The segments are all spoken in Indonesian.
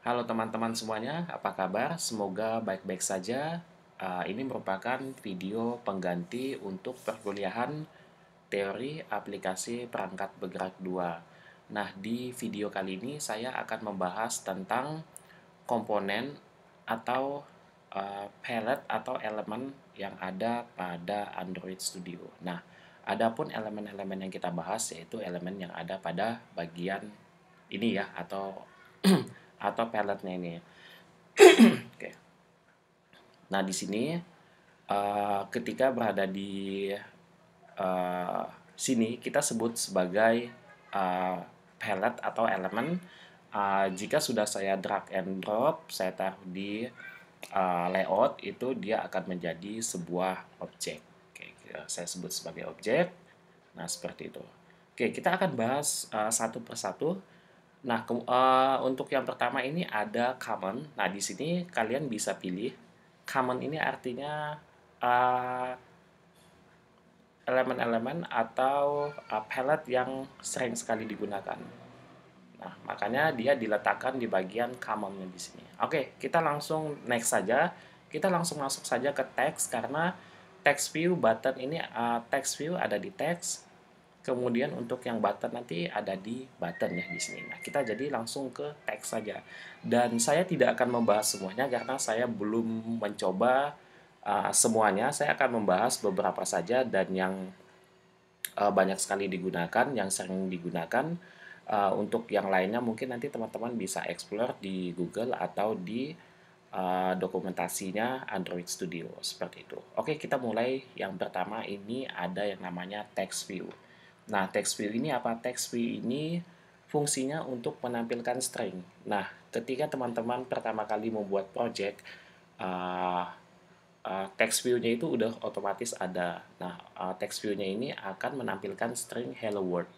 Halo teman-teman semuanya, apa kabar? Semoga baik-baik saja. Ini merupakan video pengganti untuk perkuliahan teori aplikasi perangkat bergerak 2. Nah, di video kali ini saya akan membahas tentang komponen atau palette atau elemen yang ada pada Android Studio. Nah, adapun elemen-elemen yang kita bahas yaitu elemen yang ada pada bagian ini ya, atau palette-nya ini. Oke. Nah, di sini ketika berada di sini kita sebut sebagai palette atau elemen. Jika sudah saya drag and drop, saya taruh di layout, itu dia akan menjadi sebuah objek. Oke, saya sebut sebagai objek. Nah, seperti itu. Oke, kita akan bahas satu persatu. Nah, untuk yang pertama ini ada common. Nah, di sini kalian bisa pilih. Common ini artinya uh, elemen-elemen atau palette yang sering sekali digunakan. Nah, makanya dia diletakkan di bagian common di sini. Oke, kita langsung next saja. Kita langsung masuk saja ke text karena text view button ini text view ada di text. Kemudian untuk yang button nanti ada di button ya di sini. Nah, kita jadi langsung ke teks saja. Dan saya tidak akan membahas semuanya karena saya belum mencoba semuanya. Saya akan membahas beberapa saja dan yang banyak sekali digunakan, yang sering digunakan. Untuk yang lainnya mungkin nanti teman-teman bisa explore di Google atau di dokumentasinya Android Studio seperti itu. Oke, kita mulai. Yang pertama ini ada yang namanya text view. Nah, text view ini apa? Text view ini fungsinya untuk menampilkan string. Nah, ketika teman-teman pertama kali membuat project, uh, text view-nya itu udah otomatis ada. Nah, text view-nya ini akan menampilkan string hello world.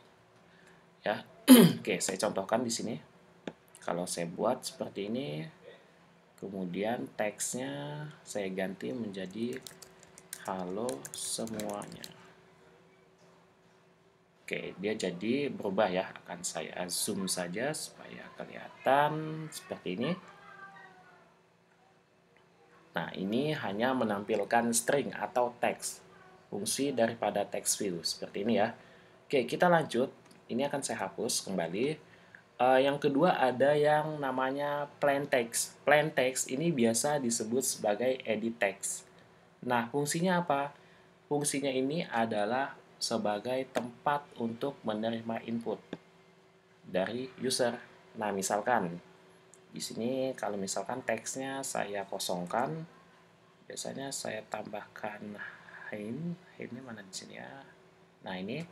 Ya, oke, saya contohkan di sini. Kalau saya buat seperti ini, kemudian teksnya saya ganti menjadi halo semuanya. Oke, dia jadi berubah ya. Akan saya zoom saja supaya kelihatan seperti ini. Nah, ini hanya menampilkan string atau teks. Fungsi daripada text view seperti ini ya. Oke, kita lanjut. Ini akan saya hapus kembali. Yang kedua ada yang namanya plain text. Plain text ini biasa disebut sebagai edit text. Nah, fungsinya apa? Fungsinya ini adalah sebagai tempat untuk menerima input dari user. Nah, misalkan di sini kalau misalkan teksnya saya kosongkan, biasanya saya tambahkan ini mana di sini ya. Nah, ini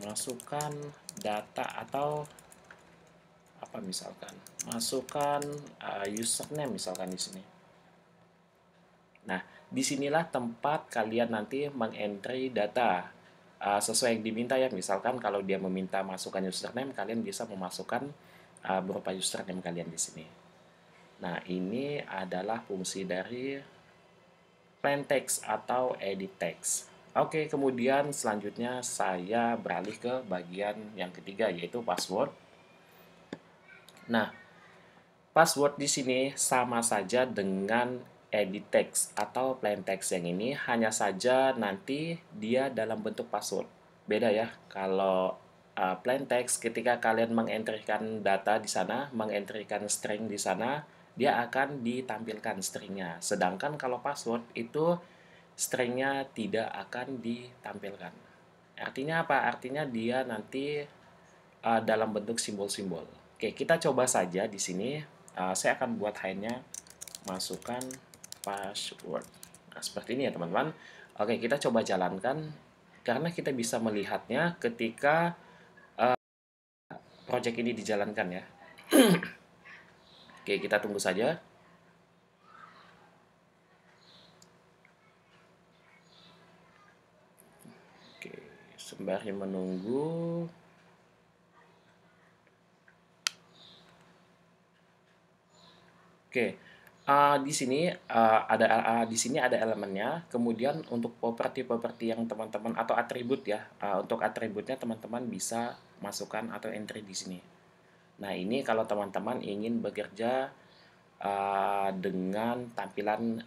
masukkan data atau apa misalkan, masukkan username misalkan di sini. Nah, disinilah tempat kalian nanti mengentry data sesuai yang diminta ya. Misalkan kalau dia meminta masukkan username, kalian bisa memasukkan berupa username kalian di sini. Nah, ini adalah fungsi dari plain text atau edit text. Oke, kemudian selanjutnya saya beralih ke bagian yang ketiga yaitu password. Nah, password di sini sama saja dengan edit text atau plain text yang ini, hanya saja nanti dia dalam bentuk password. Beda ya, kalau plain text ketika kalian mengentrikan data di sana, mengentrikan string di sana, dia akan ditampilkan stringnya. Sedangkan kalau password itu stringnya tidak akan ditampilkan. Artinya apa? Artinya dia nanti dalam bentuk simbol-simbol. Oke, kita coba saja di sini. Saya akan buat hanya masukkan password. Nah, seperti ini ya teman-teman. Oke, kita coba jalankan karena kita bisa melihatnya ketika project ini dijalankan ya. Oke, kita tunggu saja. Oke, sembari menunggu. Oke, di sini ada elemennya. Kemudian untuk properti-properti yang teman-teman atau atribut ya, untuk atributnya teman-teman bisa masukkan atau entry di sini. Nah, ini kalau teman-teman ingin bekerja dengan tampilan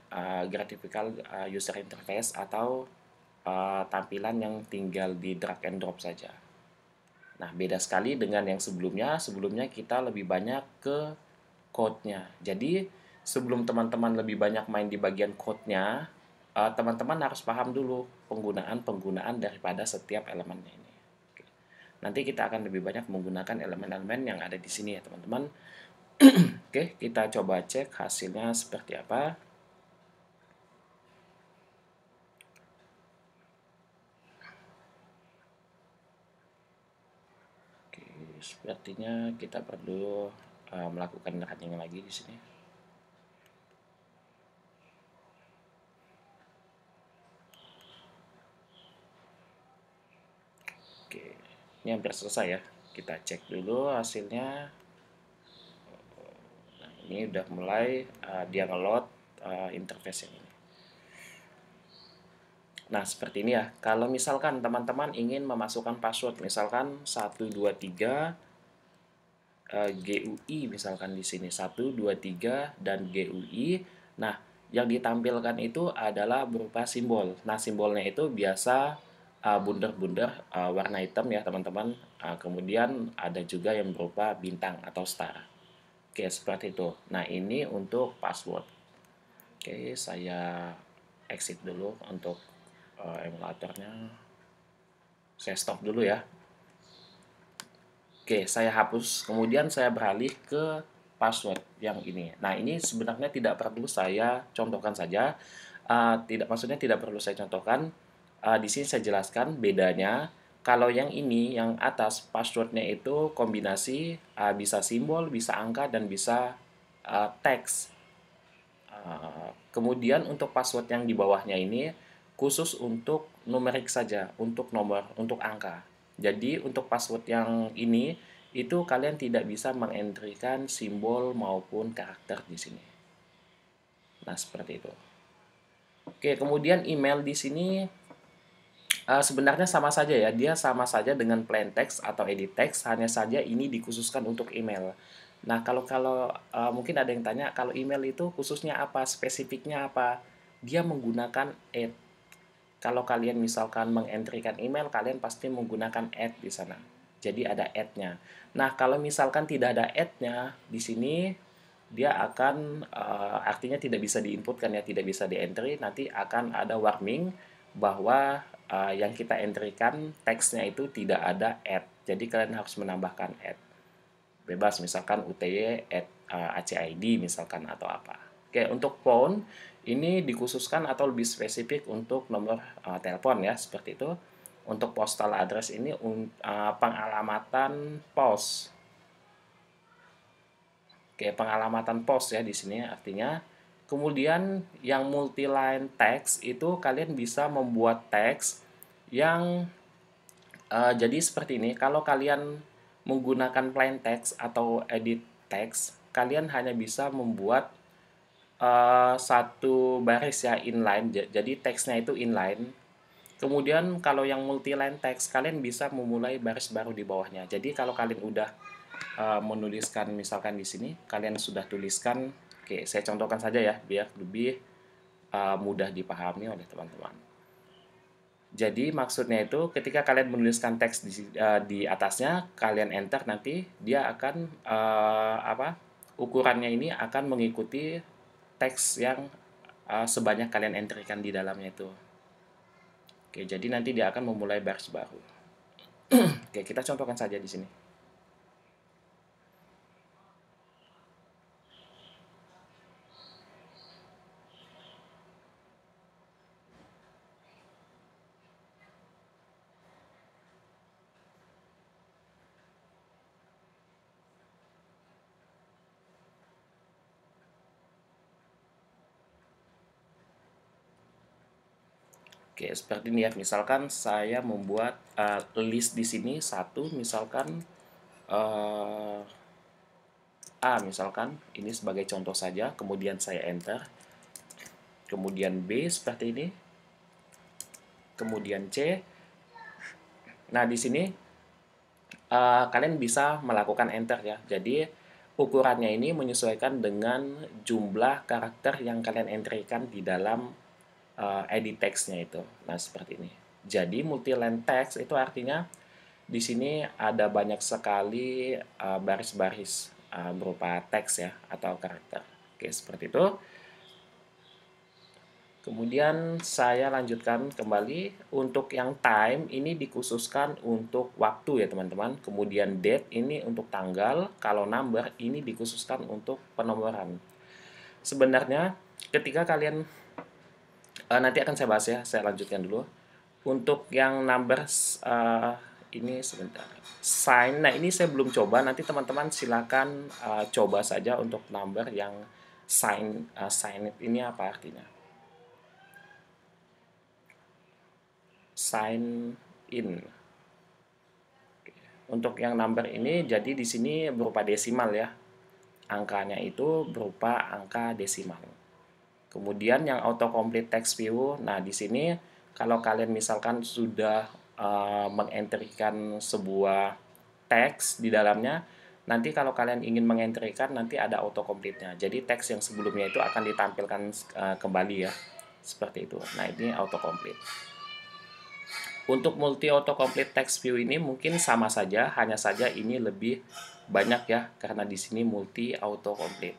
graphical user interface atau tampilan yang tinggal di drag and drop saja. Nah, beda sekali dengan yang sebelumnya. Sebelumnya kita lebih banyak ke code-nya. Jadi, sebelum teman-teman lebih banyak main di bagian code-nya, teman-teman harus paham dulu penggunaan-penggunaan daripada setiap elemennya ini. Oke. Nanti kita akan lebih banyak menggunakan elemen-elemen yang ada di sini ya, teman-teman. Oke, kita coba cek hasilnya seperti apa. Oke, sepertinya kita perlu melakukan running lagi di sini. Oke, ini hampir selesai ya. Kita cek dulu hasilnya. Nah, ini udah mulai dia nge-load interface yang ini. Nah, seperti ini ya. Kalau misalkan teman-teman ingin memasukkan password, misalkan 123 GUI misalkan di sini 123 dan GUI. Nah, yang ditampilkan itu adalah berupa simbol. Nah, simbolnya itu biasa bundar-bundar warna hitam ya, teman-teman. Kemudian ada juga yang berupa bintang atau star. Oke, seperti itu. Nah, ini untuk password. Oke, saya exit dulu untuk emulatornya. Saya stop dulu ya. Oke, saya hapus. Kemudian saya beralih ke password yang ini. Nah, ini sebenarnya tidak perlu saya contohkan saja. Maksudnya tidak perlu saya contohkan. Di sini saya jelaskan bedanya. Kalau yang ini, yang atas passwordnya itu kombinasi bisa simbol, bisa angka, dan bisa teks. Kemudian untuk password yang di bawahnya ini khusus untuk numerik saja, untuk nomor, untuk angka. Jadi untuk password yang ini itu kalian tidak bisa mengentrikan simbol maupun karakter di sini. Nah, seperti itu. Oke, kemudian email di sini sebenarnya sama saja ya, dia sama saja dengan plain text atau edit text, hanya saja ini dikhususkan untuk email. Nah, kalau mungkin ada yang tanya, kalau email itu khususnya apa, spesifiknya apa? Dia menggunakan add. Kalau kalian misalkan mengentrikan email, kalian pasti menggunakan add di sana. Jadi ada add-nya. Nah, kalau misalkan tidak ada add-nya di sini, dia akan artinya tidak bisa diinputkan ya, tidak bisa di-entry, nanti akan ada warning bahwa yang kita entrykan teksnya itu tidak ada add. Jadi kalian harus menambahkan add. Bebas misalkan UTY add ACID misalkan atau apa. Oke, untuk phone ini dikhususkan atau lebih spesifik untuk nomor telepon ya, seperti itu. Untuk postal address ini pengalamatan pos. Oke, pengalamatan pos ya di sini artinya. Kemudian yang multi-line text itu kalian bisa membuat teks yang jadi seperti ini. Kalau kalian menggunakan plain text atau edit text, kalian hanya bisa membuat satu baris ya, inline. Jadi teksnya itu inline. Kemudian kalau yang multi-line text, kalian bisa memulai baris baru di bawahnya. Jadi kalau kalian udah menuliskan misalkan di sini, kalian sudah tuliskan, oke, saya contohkan saja ya biar lebih mudah dipahami oleh teman-teman. Jadi maksudnya itu ketika kalian menuliskan teks di atasnya, kalian enter, nanti dia akan ukurannya ini akan mengikuti teks yang sebanyak kalian enterkan di dalamnya itu. Oke, jadi nanti dia akan memulai baris baru. Oke, kita contohkan saja di sini. Oke, seperti ini ya. Misalkan saya membuat list di sini satu, misalkan A, misalkan ini sebagai contoh saja. Kemudian saya enter. Kemudian B seperti ini. Kemudian C. Nah, di sini kalian bisa melakukan enter ya. Jadi ukurannya ini menyesuaikan dengan jumlah karakter yang kalian entrykan di dalam edit text-nya itu. Nah, seperti ini. Jadi multi-line text itu artinya di sini ada banyak sekali baris-baris berupa teks ya atau karakter. Oke, seperti itu. Kemudian saya lanjutkan kembali untuk yang time ini dikhususkan untuk waktu ya teman-teman. Kemudian date ini untuk tanggal, kalau number ini dikhususkan untuk penomoran. Sebenarnya ketika kalian nanti akan saya bahas ya, saya lanjutkan dulu. Untuk yang numbers ini sebentar. Sign, nah ini saya belum coba. Nanti teman-teman silakan coba saja untuk number yang sign it ini apa artinya. Sign in. Untuk yang number ini jadi di sini berupa desimal ya. Angkanya itu berupa angka desimal. Kemudian yang autocomplete text view, nah di sini kalau kalian misalkan sudah mengentrikan sebuah teks di dalamnya, nanti kalau kalian ingin mengentrikan nanti ada autocomplete-nya. Jadi teks yang sebelumnya itu akan ditampilkan kembali ya. Seperti itu. Nah, ini autocomplete. Untuk multi autocomplete text view ini mungkin sama saja, hanya saja ini lebih banyak ya karena di sini multi autocomplete.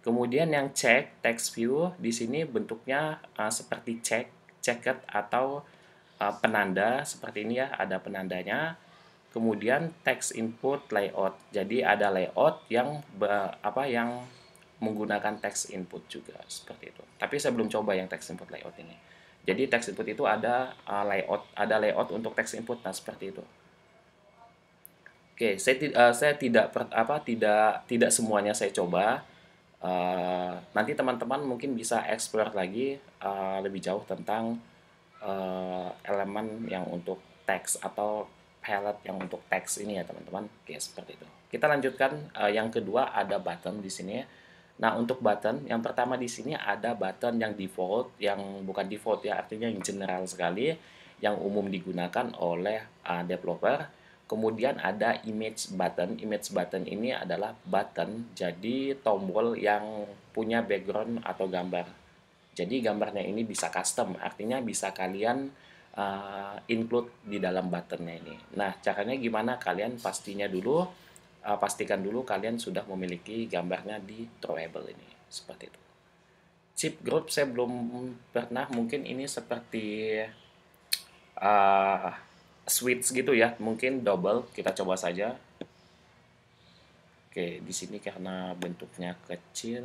Kemudian yang check text view di sini bentuknya seperti checked atau penanda seperti ini ya, ada penandanya. Kemudian text input layout. Jadi ada layout yang yang menggunakan text input juga seperti itu. Tapi saya belum coba yang text input layout ini. Jadi text input itu ada layout untuk text input, nah seperti itu. Oke, saya tidak semuanya saya coba. Nanti teman-teman mungkin bisa explore lagi lebih jauh tentang elemen yang untuk teks atau palette yang untuk teks ini ya teman-teman. Oke, seperti itu. Kita lanjutkan yang kedua ada button di sini. Nah, untuk button yang pertama di sini ada button yang default, yang bukan default ya, artinya yang general sekali, yang umum digunakan oleh developer. Kemudian ada image button. Image button ini adalah button, jadi tombol yang punya background atau gambar. Jadi gambarnya ini bisa custom, artinya bisa kalian include di dalam buttonnya ini. Nah, caranya gimana? Kalian pastikan dulu kalian sudah memiliki gambarnya di drawable ini. Seperti itu. Chip group saya belum pernah, mungkin ini seperti uh, switch gitu ya, mungkin double, kita coba saja. Oke, di sini karena bentuknya kecil.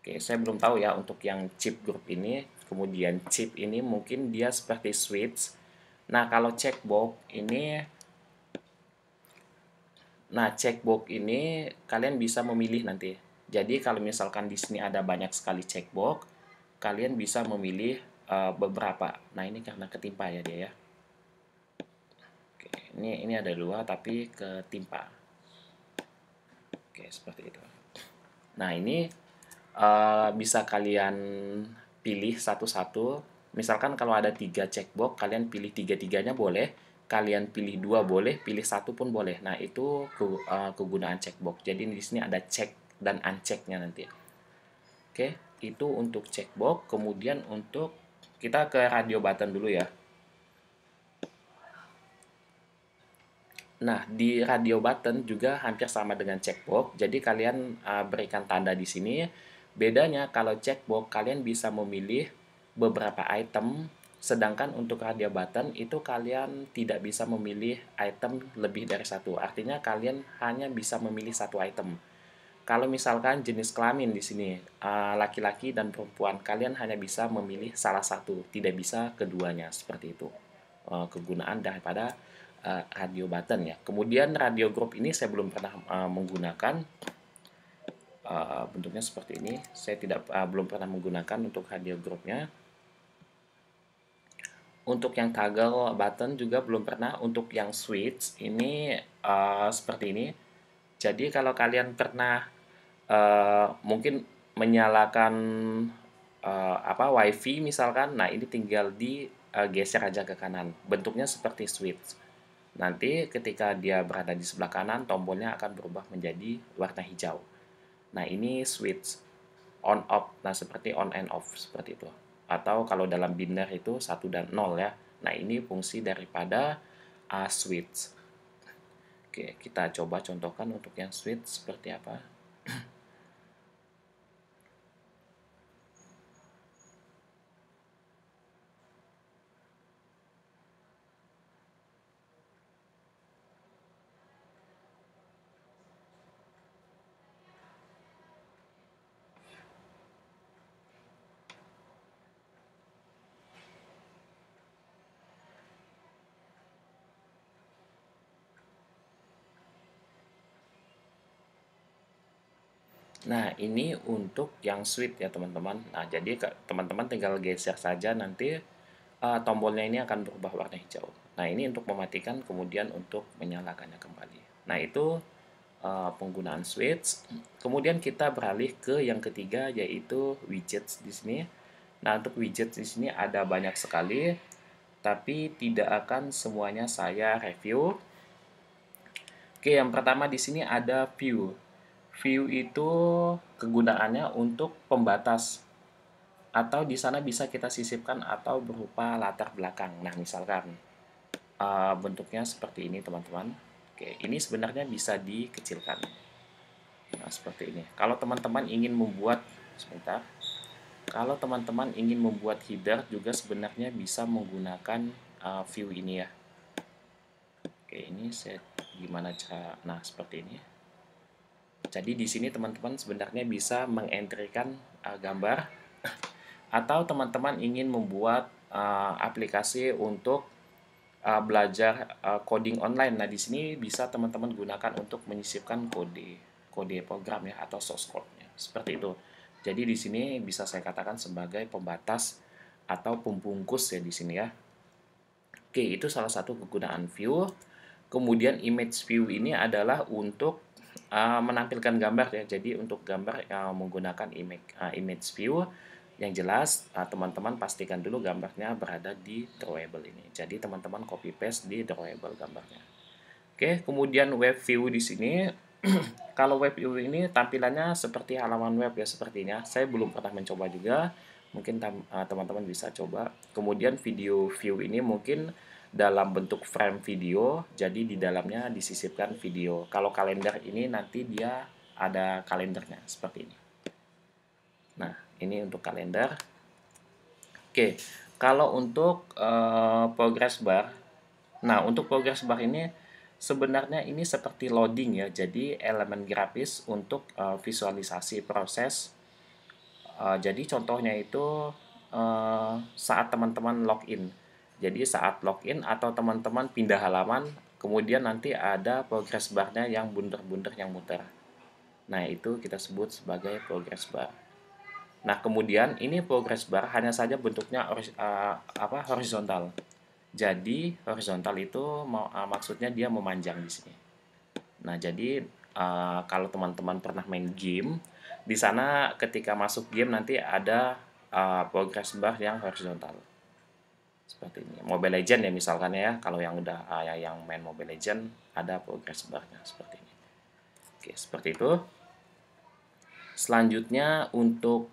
Oke, saya belum tahu ya untuk yang chip group ini. Kemudian chip ini mungkin dia seperti switch. Nah, kalau checkbox ini, kalian bisa memilih nanti. Jadi kalau misalkan di sini ada banyak sekali checkbox, kalian bisa memilih beberapa. Nah, ini karena ketimpa ya dia ya. Oke, ini ada dua tapi ketimpa. Oke, seperti itu. Nah, ini bisa kalian pilih satu-satu. Misalkan kalau ada 3 checkbox, kalian pilih tiga-tiganya boleh. Kalian pilih 2 boleh, pilih 1 pun boleh. Nah, itu kegunaan checkbox. Jadi di sini ada check dan uncheck-nya nanti. Oke, itu untuk checkbox. Kemudian untuk kita ke radio button dulu ya. Nah, di radio button juga hampir sama dengan checkbox. Jadi kalian berikan tanda di sini. Bedanya kalau checkbox kalian bisa memilih beberapa item, sedangkan untuk radio button itu kalian tidak bisa memilih item lebih dari satu. Artinya kalian hanya bisa memilih satu item. Kalau misalkan jenis kelamin di sini laki-laki dan perempuan, kalian hanya bisa memilih salah satu, tidak bisa keduanya seperti itu. Kegunaan daripada radio button ya. Kemudian radio group ini saya belum pernah menggunakan. Bentuknya seperti ini. Saya belum pernah menggunakan untuk radio groupnya. Untuk yang toggle button juga belum pernah. Untuk yang switch ini seperti ini. Jadi kalau kalian pernah mungkin menyalakan WiFi misalkan, nah ini tinggal di geser aja ke kanan. Bentuknya seperti switch. Nanti ketika dia berada di sebelah kanan, tombolnya akan berubah menjadi warna hijau. Nah, ini switch on off. Nah, seperti on and off seperti itu. Atau kalau dalam binary itu 1 dan 0 ya. Nah, ini fungsi daripada switch. Oke, kita coba contohkan untuk yang switch seperti apa. Nah, ini untuk yang switch ya teman-teman. Nah, jadi teman-teman tinggal geser saja nanti tombolnya ini akan berubah warna hijau. Nah, ini untuk mematikan, kemudian untuk menyalakannya kembali. Nah, itu penggunaan switch. Kemudian kita beralih ke yang ketiga, yaitu widgets di sini. Nah, untuk widgets di sini ada banyak sekali, tapi tidak akan semuanya saya review. Oke, yang pertama di sini ada view. View itu kegunaannya untuk pembatas, atau di sana bisa kita sisipkan atau berupa latar belakang. Nah, misalkan bentuknya seperti ini, teman-teman. Oke, ini sebenarnya bisa dikecilkan. Nah, seperti ini. Kalau teman-teman ingin membuat, sebentar. Kalau teman-teman ingin membuat header juga sebenarnya bisa menggunakan view ini ya. Oke, ini saya gimana cara, nah seperti ini. Jadi di sini teman-teman sebenarnya bisa mengentrikan gambar, atau teman-teman ingin membuat aplikasi untuk belajar coding online. Nah, di sini bisa teman-teman gunakan untuk menyisipkan kode program ya, atau source code-nya. Seperti itu. Jadi di sini bisa saya katakan sebagai pembatas atau pembungkus ya di sini ya. Oke, itu salah satu kegunaan view. Kemudian image view ini adalah untuk menampilkan gambar ya. Jadi untuk gambar yang menggunakan image view, yang jelas teman-teman pastikan dulu gambarnya berada di drawable ini. Jadi teman-teman copy paste di drawable gambarnya. Oke, kemudian web view di sini. Kalau web view ini tampilannya seperti halaman web ya sepertinya. Saya belum pernah mencoba juga. Mungkin teman-teman bisa coba. Kemudian video view ini mungkin dalam bentuk frame video, jadi di dalamnya disisipkan video. Kalau kalender ini nanti dia ada kalendernya seperti ini. Nah, ini untuk kalender. Oke, kalau untuk progress bar, nah untuk progress bar ini sebenarnya ini seperti loading ya, jadi elemen grafis untuk visualisasi proses. Jadi contohnya itu saat teman-teman login. Jadi saat login atau teman-teman pindah halaman, kemudian nanti ada progress bar-nya yang bundar-bundar yang muter. Nah, itu kita sebut sebagai progress bar. Nah, kemudian ini progress bar hanya saja bentuknya horizontal. Jadi horizontal itu maksudnya dia memanjang di sini. Nah, jadi kalau teman-teman pernah main game, di sana ketika masuk game nanti ada progress bar yang horizontal. Seperti ini. Mobile Legend ya misalkan ya, kalau yang udah yang main Mobile Legend ada progress bar-nya seperti ini. Oke, seperti itu. Selanjutnya untuk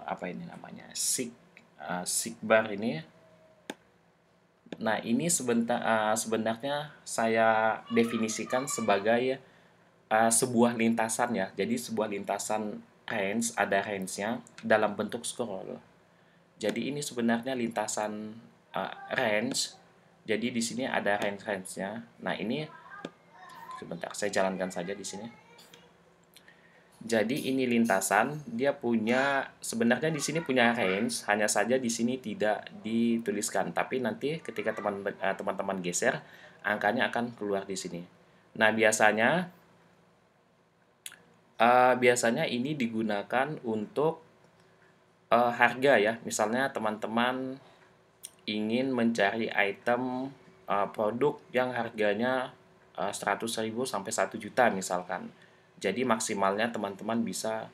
apa ini namanya? Sigbar ini. Nah, ini sebenarnya saya definisikan sebagai sebuah lintasan ya. Jadi sebuah lintasan range, ada range-nya dalam bentuk scroll. Jadi ini sebenarnya lintasan range. Jadi di sini ada range-range-nya. Nah, ini sebentar saya jalankan saja di sini. Jadi ini lintasan, dia punya sebenarnya di sini punya range, hanya saja di sini tidak dituliskan. Tapi nanti ketika teman-teman geser, angkanya akan keluar di sini. Nah, biasanya ini digunakan untuk harga ya. Misalnya teman-teman ingin mencari item produk yang harganya 100.000 sampai 1 juta misalkan. Jadi maksimalnya teman-teman bisa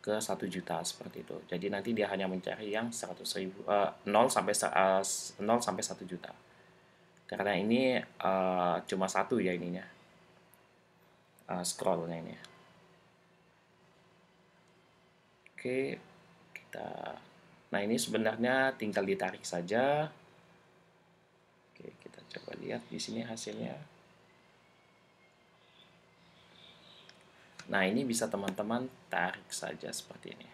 ke 1 juta seperti itu. Jadi nanti dia hanya mencari yang 100.000 0 sampai 1 juta. karena ini cuma satu ya ininya, scrollnya ini. Oke, kita. Nah, ini sebenarnya tinggal ditarik saja. Oke, kita coba lihat di sini hasilnya. Nah, ini bisa teman-teman tarik saja seperti ini.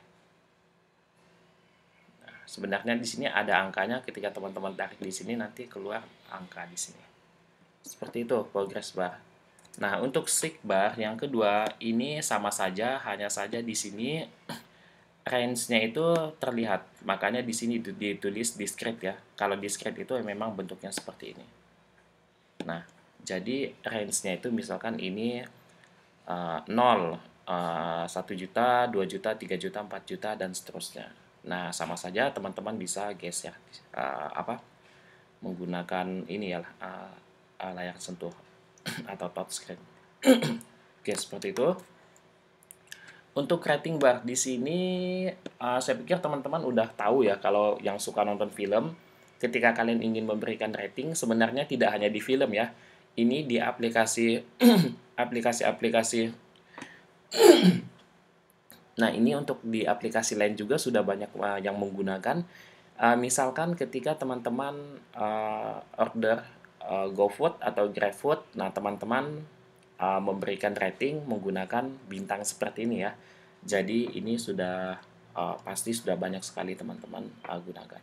Nah, sebenarnya di sini ada angkanya, ketika teman-teman tarik di sini nanti keluar angka di sini. Seperti itu progress bar. Nah, untuk stick bar yang kedua ini sama saja, hanya saja di sini range-nya itu terlihat. Makanya di sini ditulis discrete ya. Kalau discrete itu memang bentuknya seperti ini. Nah, jadi range-nya itu misalkan ini 0, 1 juta, 2 juta, 3 juta, 4 juta, dan seterusnya. Nah, sama saja teman-teman bisa guess ya, menggunakan ini ya, layar sentuh atau touchscreen. Oke, seperti itu. Untuk rating bar di sini, saya pikir teman-teman udah tahu ya, kalau yang suka nonton film, ketika kalian ingin memberikan rating, sebenarnya tidak hanya di film ya. Ini di aplikasi aplikasi-aplikasi. Nah, ini untuk di aplikasi lain juga sudah banyak yang menggunakan. Misalkan ketika teman-teman order GoFood atau GrabFood, nah teman-teman memberikan rating menggunakan bintang seperti ini ya. Jadi ini sudah pasti sudah banyak sekali teman-teman gunakan.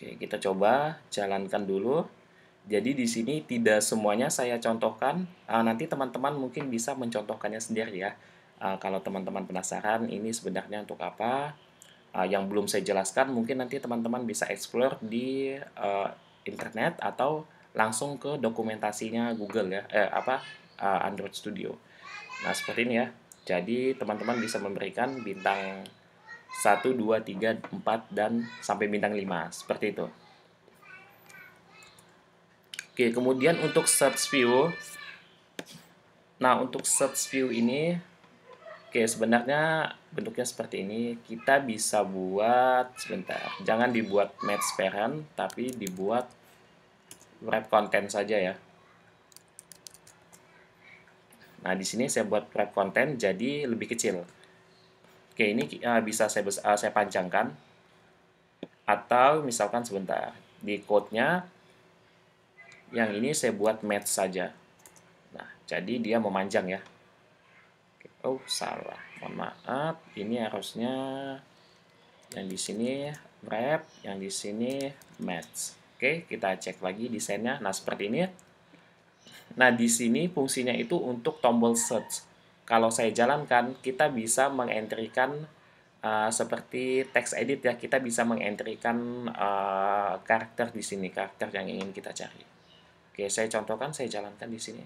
Oke, kita coba jalankan dulu. Jadi di sini tidak semuanya saya contohkan. Nanti teman-teman mungkin bisa mencontohkannya sendiri ya. Kalau teman-teman penasaran ini sebenarnya untuk apa, yang belum saya jelaskan, mungkin nanti teman-teman bisa explore di internet atau langsung ke dokumentasinya Google ya, Android Studio. Nah, seperti ini ya. Jadi teman-teman bisa memberikan bintang 1, 2, 3, 4 dan sampai bintang 5 seperti itu. Oke, kemudian untuk search view. Nah, untuk search view ini, oke, sebenarnya bentuknya seperti ini. Kita bisa buat, sebentar, jangan dibuat match parent, tapi dibuat wrap content saja ya. Nah, di sini saya buat wrap content jadi lebih kecil. Oke, ini bisa saya panjangkan. Atau misalkan sebentar, di code-nya yang ini saya buat match saja. Nah, jadi dia memanjang ya. Oh, salah. Mohon maaf. Ini harusnya yang di sini wrap, yang di sini match. Oke, kita cek lagi desainnya. Nah, seperti ini. Nah, di sini fungsinya itu untuk tombol search. Kalau saya jalankan, kita bisa mengentrikan seperti text edit ya. Kita bisa mengentrikan karakter di sini, karakter yang ingin kita cari. Oke, saya contohkan, saya jalankan di sini.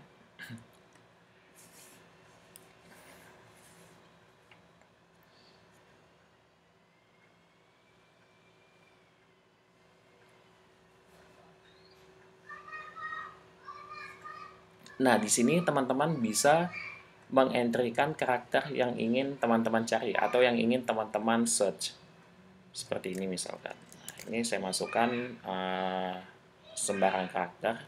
Nah, di sini teman-teman bisa mengentrikan karakter yang ingin teman-teman cari atau yang ingin teman-teman search. Seperti ini misalkan. Nah, ini saya masukkan sembarang karakter.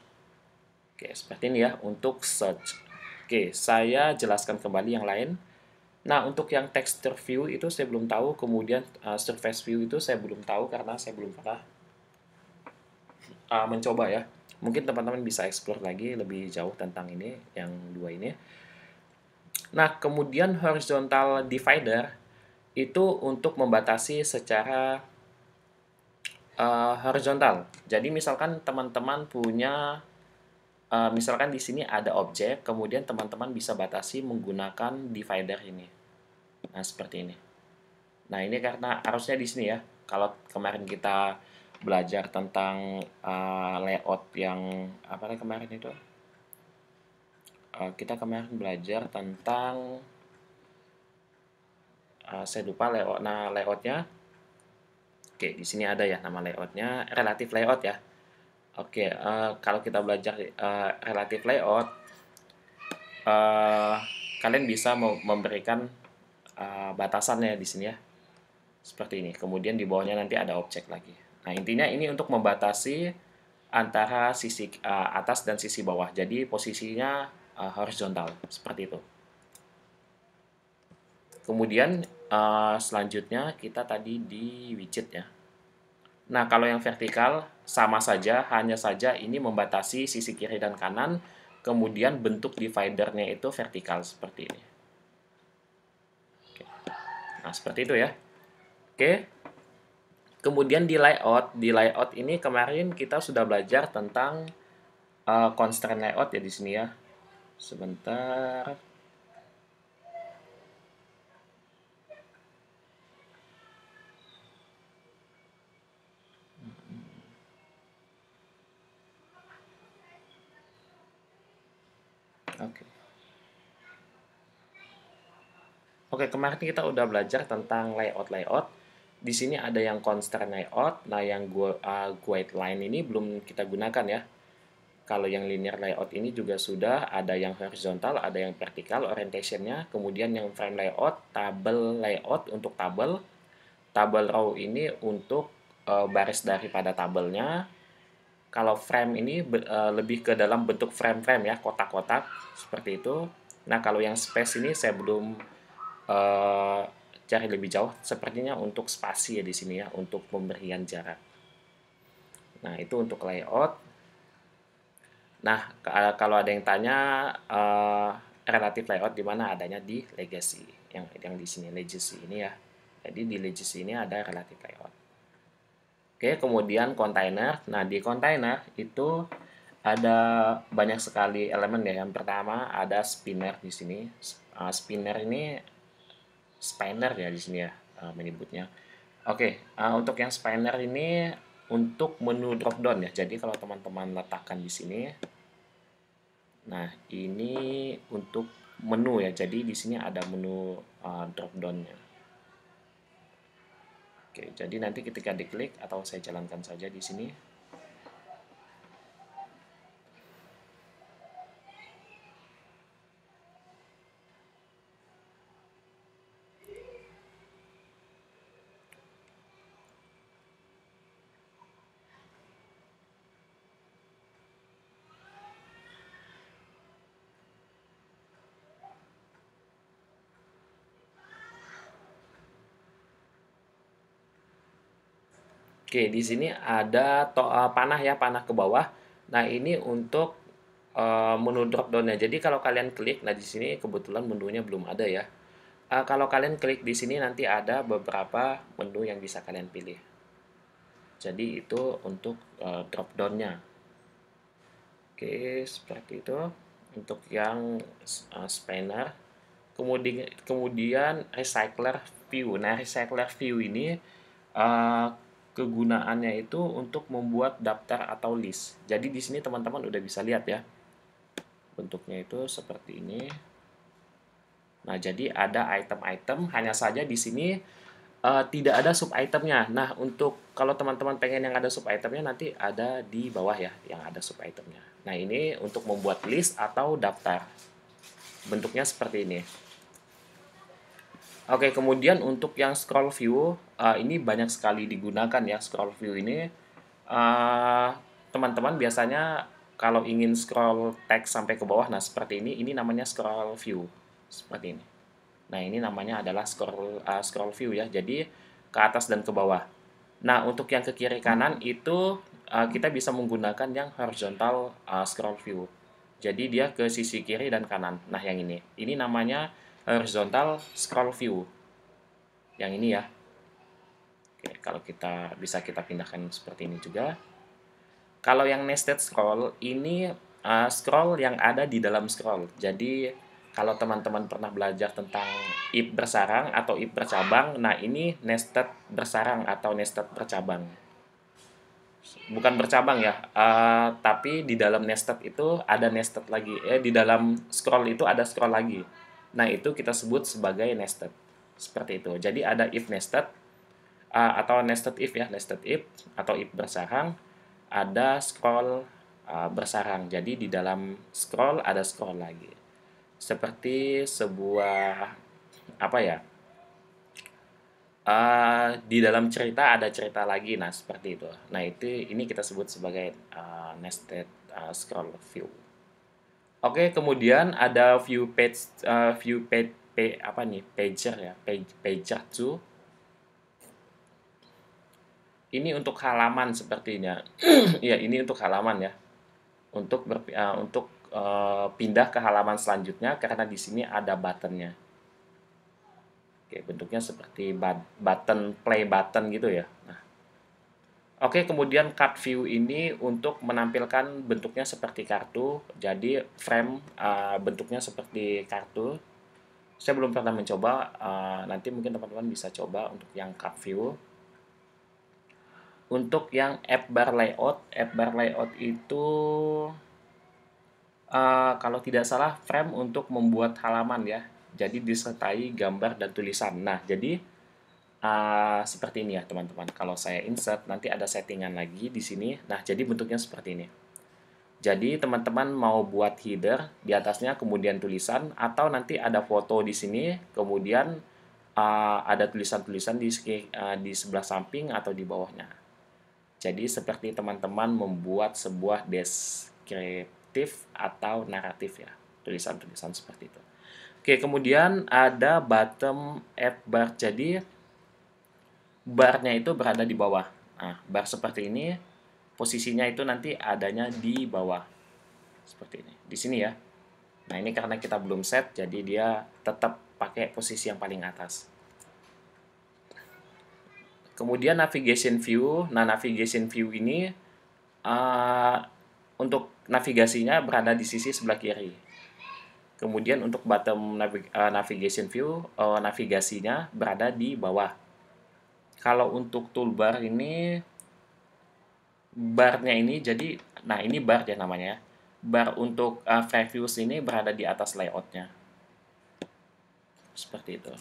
Oke, seperti ini ya untuk search. Oke, saya jelaskan kembali yang lain. Nah, untuk yang texture view itu saya belum tahu, kemudian surface view itu saya belum tahu karena saya belum pernah mencoba ya. Mungkin teman-teman bisa explore lagi lebih jauh tentang ini, yang dua ini. Nah, kemudian horizontal divider itu untuk membatasi secara horizontal. Jadi misalkan teman-teman punya, misalkan di sini ada objek, kemudian teman-teman bisa batasi menggunakan divider ini. Nah, seperti ini. Nah, ini karena harusnya di sini ya. Kalau kemarin kita belajar tentang layout yang apa kemarin itu, kita kemarin belajar tentang saya lupa layout. Nah, layoutnya, oke, di sini ada ya nama layoutnya, relative layout ya. Oke, kalau kita belajar relative layout, kalian bisa memberikan batasannya di sini ya, seperti ini. Kemudian di bawahnya nanti ada objek lagi. Nah, intinya ini untuk membatasi antara sisi atas dan sisi bawah. Jadi posisinya horizontal seperti itu. Kemudian selanjutnya kita tadi di widget ya. Nah, kalau yang vertikal sama saja, hanya saja ini membatasi sisi kiri dan kanan, kemudian bentuk dividernya itu vertikal seperti ini. Oke. Nah, seperti itu ya. Oke. Kemudian di layout ini kemarin kita sudah belajar tentang constraint layout ya di sini ya. Sebentar. Oke. Oke, kemarin kita udah belajar tentang layout. Di sini ada yang constraint layout. Nah, yang guide line ini belum kita gunakan ya. Kalau yang linear layout ini juga sudah, ada yang horizontal, ada yang vertikal orientationnya. Kemudian yang frame layout, tabel layout untuk tabel. Tabel row ini untuk baris daripada tabelnya. Kalau frame ini lebih ke dalam bentuk frame-frame ya, kotak-kotak seperti itu. Nah, kalau yang space ini saya belum cari lebih jauh. Sepertinya untuk spasi ya di sini ya, untuk pemberian jarak. Nah, itu untuk layout. Nah, kalau ada yang tanya relatif layout di mana, adanya di legacy. Yang di sini legacy ini ya. Jadi di legacy ini ada relatif layout. Oke, kemudian container. Nah, di container itu ada banyak sekali elemen ya. Yang pertama ada spinner di sini. Spinner ini spinner ya di sini ya menyebutnya. Oke, untuk yang spinner ini untuk menu drop down ya. Jadi kalau teman-teman letakkan di sini, nah ini untuk menu ya. Jadi di sini ada menu drop down-nya. Oke, jadi nanti ketika diklik atau saya jalankan saja di sini. Oke, di sini ada panah ya, panah ke bawah. Nah, ini untuk menu drop down-nya. Jadi kalau kalian klik, nah di sini kebetulan menunya belum ada ya. Kalau kalian klik di sini nanti ada beberapa menu yang bisa kalian pilih. Jadi itu untuk drop down-nya. Oke, seperti itu untuk yang spanner. Kemudian recycler view. Nah, recycler view ini uh, kegunaannya itu untuk membuat daftar atau list. Jadi di sini teman-teman udah bisa lihat ya. Bentuknya itu seperti ini. Nah, jadi ada item-item, hanya saja di sini tidak ada sub-itemnya. Nah, untuk kalau teman-teman pengen yang ada sub-itemnya, nanti ada di bawah ya, yang ada sub-itemnya. Nah, ini untuk membuat list atau daftar. Bentuknya seperti ini. Oke, kemudian untuk yang scroll view, ini banyak sekali digunakan ya, scroll view ini. Teman-teman biasanya kalau ingin scroll teks sampai ke bawah, nah seperti ini namanya scroll view. Seperti ini. Nah, ini namanya adalah scroll view ya. Jadi ke atas dan ke bawah. Nah, untuk yang ke kiri kanan itu kita bisa menggunakan yang horizontal scroll view. Jadi dia ke sisi kiri dan kanan. Nah, yang ini. Ini namanya horizontal scroll view. Yang ini ya. Oke, kalau bisa kita pindahkan seperti ini juga. Kalau yang nested scroll ini scroll yang ada di dalam scroll. Jadi kalau teman-teman pernah belajar tentang if bersarang atau if bercabang, nah ini nested bersarang atau nested bercabang. Bukan bercabang ya, tapi di dalam nested itu ada nested lagi. Di dalam scroll itu ada scroll lagi. Nah, itu kita sebut sebagai nested. Seperti itu. Jadi ada if nested, atau nested if ya, nested if atau if bersarang, ada scroll bersarang. Jadi di dalam scroll ada scroll lagi. seperti sebuah apa ya? Di dalam cerita ada cerita lagi, nah seperti itu. Nah ini kita sebut sebagai nested scroll view. Oke, kemudian ada view page, apa nih, pager ya, pager 2. Ini untuk halaman sepertinya. Ya, ini untuk halaman ya. Untuk pindah ke halaman selanjutnya karena di sini ada buttonnya. Oke, bentuknya seperti button play button gitu ya. Nah, oke, kemudian card view ini untuk menampilkan bentuknya seperti kartu. Jadi frame bentuknya seperti kartu. Saya belum pernah mencoba. Nanti mungkin teman-teman bisa coba untuk yang card view. Untuk yang app bar layout itu kalau tidak salah frame untuk membuat halaman ya. Jadi disertai gambar dan tulisan. Nah, jadi seperti ini ya teman-teman. Kalau saya insert nanti ada settingan lagi di sini. Nah, jadi bentuknya seperti ini. Jadi teman-teman mau buat header di atasnya kemudian tulisan atau nanti ada foto di sini kemudian ada tulisan-tulisan di sebelah samping atau di bawahnya. Jadi seperti teman-teman membuat sebuah deskriptif atau naratif ya, tulisan-tulisan seperti itu. Oke, kemudian ada bottom app bar. Jadi barnya itu berada di bawah. Nah, bar seperti ini posisinya itu nanti adanya di bawah. Seperti ini. Di sini ya. Nah, ini karena kita belum set jadi dia tetap pakai posisi yang paling atas. Kemudian navigation view. Nah, navigation view ini untuk navigasinya berada di sisi sebelah kiri. Kemudian untuk bottom navigation view, navigasinya berada di bawah. Kalau untuk toolbar ini, barnya ini jadi, nah ini bar ya namanya. Bar untuk previews ini berada di atas layoutnya. Seperti itu.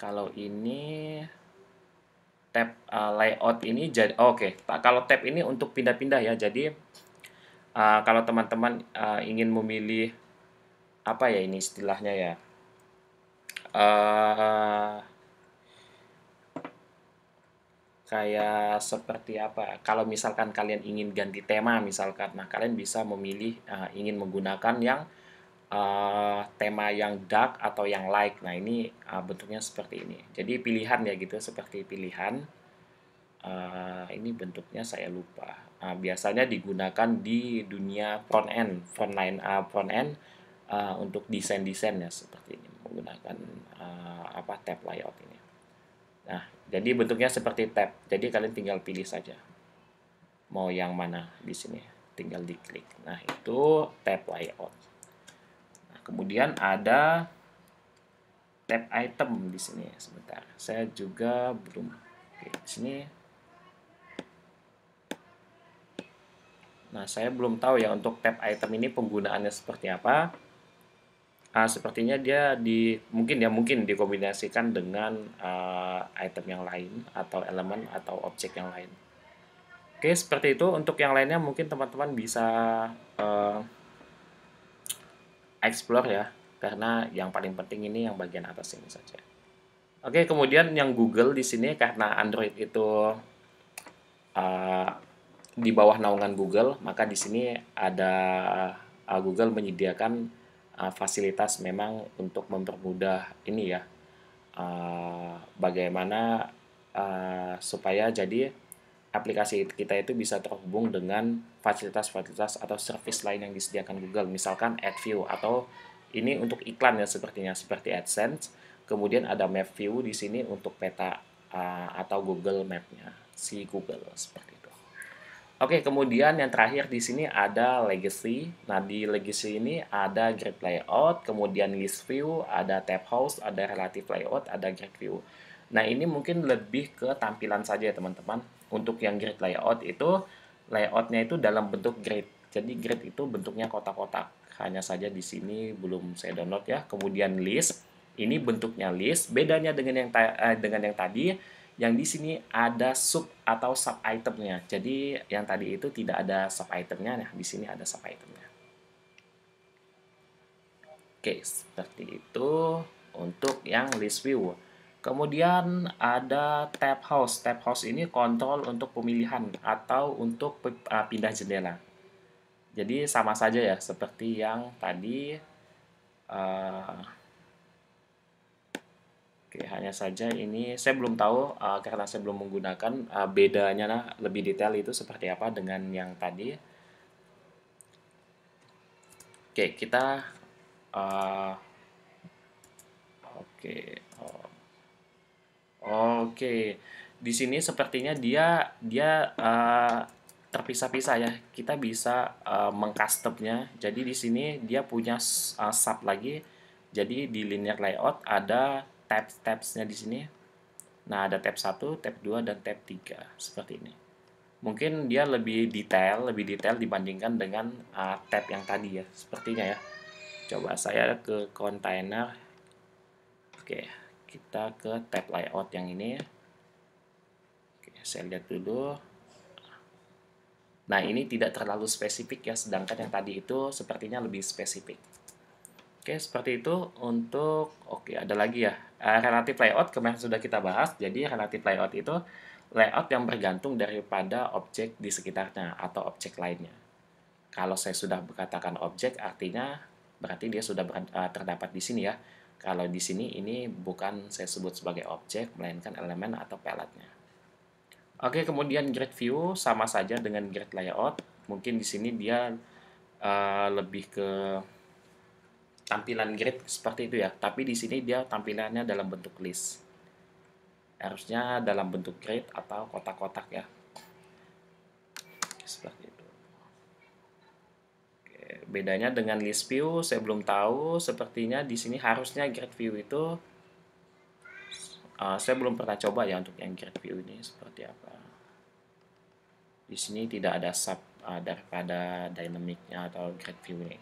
Kalau ini tab layout ini jadi oke. Kalau tab ini untuk pindah-pindah ya. Jadi kalau teman-teman ingin memilih apa ya ini istilahnya ya, kayak seperti apa? Kalau misalkan kalian ingin ganti tema misalkan, nah kalian bisa memilih ingin menggunakan yang tema yang dark atau yang light. Nah ini bentuknya seperti ini. Jadi pilihan ya gitu, seperti pilihan. Ini bentuknya saya lupa. Biasanya digunakan di dunia front end untuk desain ya seperti ini menggunakan tab layout ini. Nah, jadi bentuknya seperti tab. Jadi kalian tinggal pilih saja mau yang mana di sini, tinggal diklik. Nah, itu tab layout. Nah, kemudian ada tab item di sini. Sebentar, saya juga belum. Oke, di sini. Nah, saya belum tahu ya untuk tab item ini penggunaannya seperti apa. Sepertinya dia mungkin dikombinasikan dengan item yang lain atau elemen atau objek yang lain. Oke, seperti itu. Untuk yang lainnya mungkin teman-teman bisa explore ya, karena yang paling penting ini yang bagian atas ini saja. Oke, kemudian yang Google di sini karena Android itu di bawah naungan Google, maka di sini ada Google menyediakan fasilitas memang untuk mempermudah ini ya, bagaimana supaya jadi aplikasi kita itu bisa terhubung dengan fasilitas-fasilitas atau service lain yang disediakan Google, misalkan AdView atau ini untuk iklan ya sepertinya seperti AdSense. Kemudian ada Map View di sini untuk peta atau Google Map-nya si Google seperti itu. Oke, kemudian yang terakhir di sini ada Legacy. Nah, di Legacy ini ada Grid Layout, kemudian List View, ada Tab House, ada Relative Layout, ada Grid View. Nah, ini mungkin lebih ke tampilan saja ya teman-teman. Untuk yang Grid Layout itu, layoutnya itu dalam bentuk grid. Jadi grid itu bentuknya kotak-kotak. Hanya saja di sini belum saya download ya. Kemudian List, ini bentuknya list. Bedanya dengan yang tadi, Yang di sini ada sub atau sub itemnya. Jadi yang tadi itu tidak ada sub itemnya, nah di sini ada sub itemnya. Oke, seperti itu untuk yang list view. Kemudian ada tab house. Tab house ini kontrol untuk pemilihan atau untuk pindah jendela. Jadi sama saja ya seperti yang tadi. Uh, Oke, hanya saja ini saya belum tahu karena saya belum menggunakan bedanya lebih detail itu seperti apa dengan yang tadi. Oke, kita uh, oke. Oh, oke, di sini sepertinya dia dia terpisah-pisah ya. Kita bisa mengcustomnya. Jadi di sini dia punya sub lagi. Jadi di linear layout ada tabs-tabsnya di sini. Nah, ada tab 1, tab 2, dan tab 3 seperti ini. Mungkin dia lebih detail dibandingkan dengan tab yang tadi ya, sepertinya ya. Coba saya ke kontainer. Oke, kita ke tab layout yang ini. Oke, saya lihat dulu. Nah, ini tidak terlalu spesifik ya, sedangkan yang tadi itu sepertinya lebih spesifik. Oke, seperti itu untuk, oke, ada lagi ya. Relative layout kemarin sudah kita bahas. Jadi relative layout itu layout yang bergantung daripada objek di sekitarnya atau objek lainnya. Kalau saya sudah berkatakan objek, artinya berarti dia sudah terdapat di sini ya. Kalau di sini ini bukan saya sebut sebagai objek, melainkan elemen atau palette-nya. Oke, kemudian grid view sama saja dengan grid layout. Mungkin di sini dia lebih ke tampilan grid seperti itu ya. Tapi di sini dia tampilannya dalam bentuk list. Harusnya dalam bentuk grid atau kotak-kotak ya. Seperti itu. Oke, bedanya dengan list view saya belum tahu. Sepertinya di sini harusnya grid view itu saya belum pernah coba ya untuk yang grid view ini seperti apa. Di sini tidak ada sub daripada dynamicnya atau grid view ini.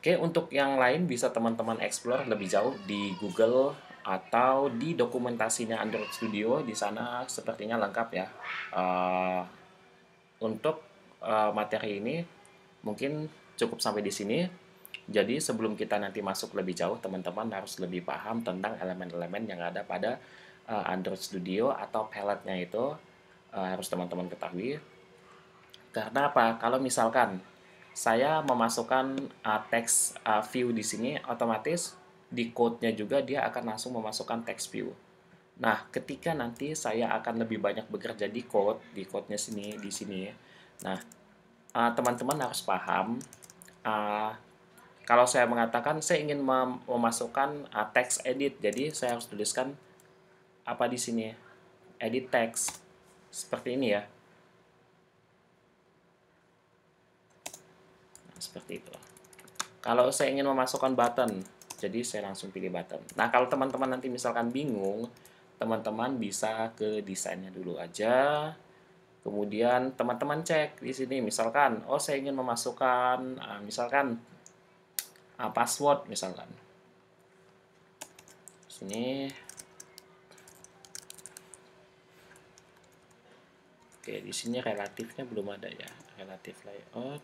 Oke, untuk yang lain bisa teman-teman explore lebih jauh di Google atau di dokumentasinya Android Studio. Di sana sepertinya lengkap ya. Untuk materi ini mungkin cukup sampai di sini. Jadi sebelum kita nanti masuk lebih jauh, teman-teman harus lebih paham tentang elemen-elemen yang ada pada Android Studio atau palette-nya itu harus teman-teman ketahui. Karena apa? Kalau misalkan saya memasukkan teks view di sini, otomatis di code-nya juga dia akan langsung memasukkan text view. Nah, ketika nanti saya akan lebih banyak bekerja di code-nya sini, di sini. Nah, teman-teman harus paham, kalau saya mengatakan saya ingin memasukkan text edit, jadi saya harus tuliskan apa di sini, edit text, seperti ini ya. Seperti itu. Kalau saya ingin memasukkan button, jadi saya langsung pilih button. Nah, kalau teman-teman nanti misalkan bingung, teman-teman bisa ke desainnya dulu aja. Kemudian teman-teman cek di sini, misalkan, oh saya ingin memasukkan, misalkan password, misalkan. Sini. Oke, di sini relatifnya belum ada ya, relatif layout.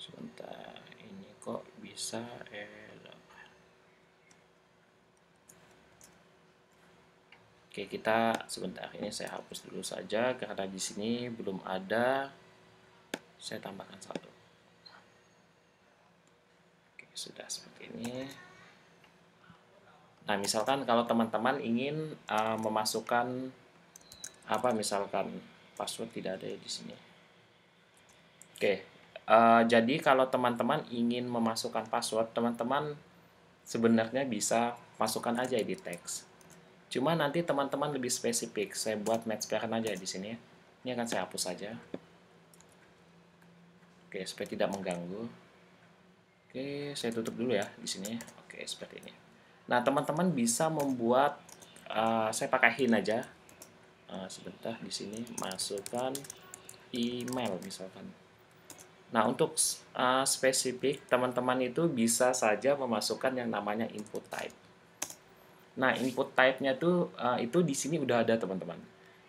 Sebentar, ini kok bisa error. Oke, kita sebentar, ini saya hapus dulu saja karena di sini belum ada. Saya tambahkan satu. Oke, sudah seperti ini. Nah, misalkan kalau teman-teman ingin memasukkan apa, misalkan password tidak ada di sini. Oke, jadi kalau teman-teman ingin memasukkan password, teman-teman sebenarnya bisa masukkan aja edit text. Cuma nanti teman-teman lebih spesifik. Saya buat match parent aja di sini. Ini akan saya hapus saja. Oke, supaya tidak mengganggu. Oke, saya tutup dulu ya di sini. Oke, seperti ini. Nah, teman-teman bisa membuat, saya pakai hint aja. sebentar, di sini masukkan email misalkan. Nah, untuk spesifik, teman-teman itu bisa saja memasukkan yang namanya input type. Nah, input type-nya tuh itu di sini udah ada, teman-teman.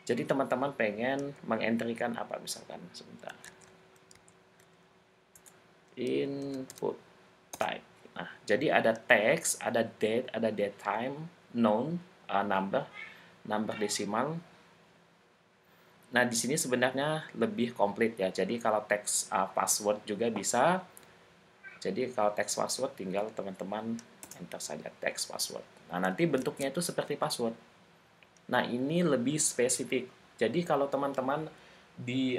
Jadi teman-teman pengen mengentrikan apa misalkan, sebentar. Input type. Nah, jadi ada text, ada date, ada date time, noun, number desimal. Nah, di sini sebenarnya lebih komplit ya. Jadi kalau teks password juga bisa. Jadi kalau teks password tinggal teman-teman enter saja teks password. Nah, nanti bentuknya itu seperti password. Nah, ini lebih spesifik. Jadi kalau teman-teman di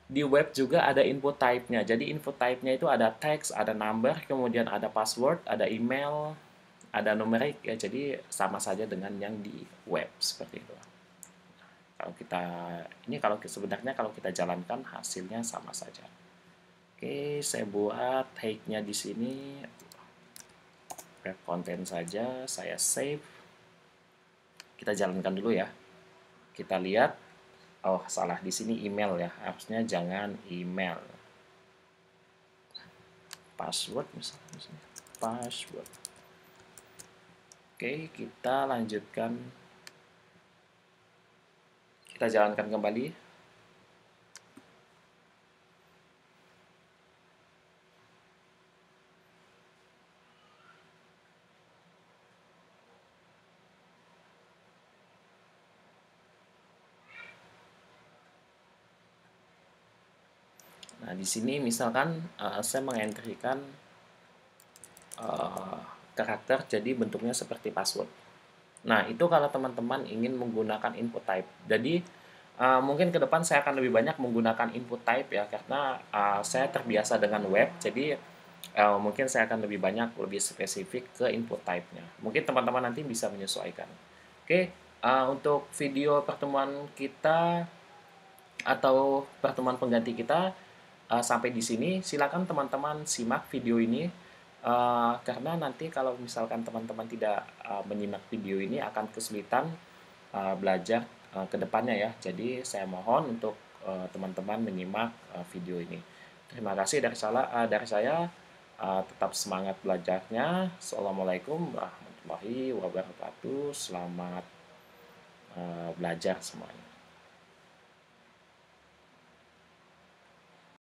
di web juga ada input type-nya. Jadi input type-nya itu ada text, ada number, kemudian ada password, ada email, ada numerik ya. Jadi sama saja dengan yang di web seperti itu. Kalau kita sebenarnya kalau kita jalankan hasilnya sama saja. Oke, saya buat tag-nya di sini web content saja, saya save. Kita jalankan dulu ya. Kita lihat, oh salah di sini email ya, harusnya jangan email. Password misalnya, password. Oke, kita lanjutkan. Kita jalankan kembali. Nah, di sini misalkan saya mengentrikan karakter jadi bentuknya seperti password. Nah, itu kalau teman-teman ingin menggunakan input type. Jadi, mungkin ke depan saya akan lebih banyak menggunakan input type ya, karena saya terbiasa dengan web, jadi mungkin saya akan lebih banyak, lebih spesifik ke input type-nya. Mungkin teman-teman nanti bisa menyesuaikan. Oke, untuk video pertemuan kita atau pertemuan pengganti kita sampai di sini. Silakan teman-teman simak video ini karena nanti kalau misalkan teman-teman tidak menyimak video ini akan kesulitan belajar ke depannya ya. Jadi saya mohon untuk teman-teman menyimak video ini. Terima kasih dari saya. Tetap semangat belajarnya. Assalamualaikum warahmatullahi wabarakatuh. Selamat belajar semuanya.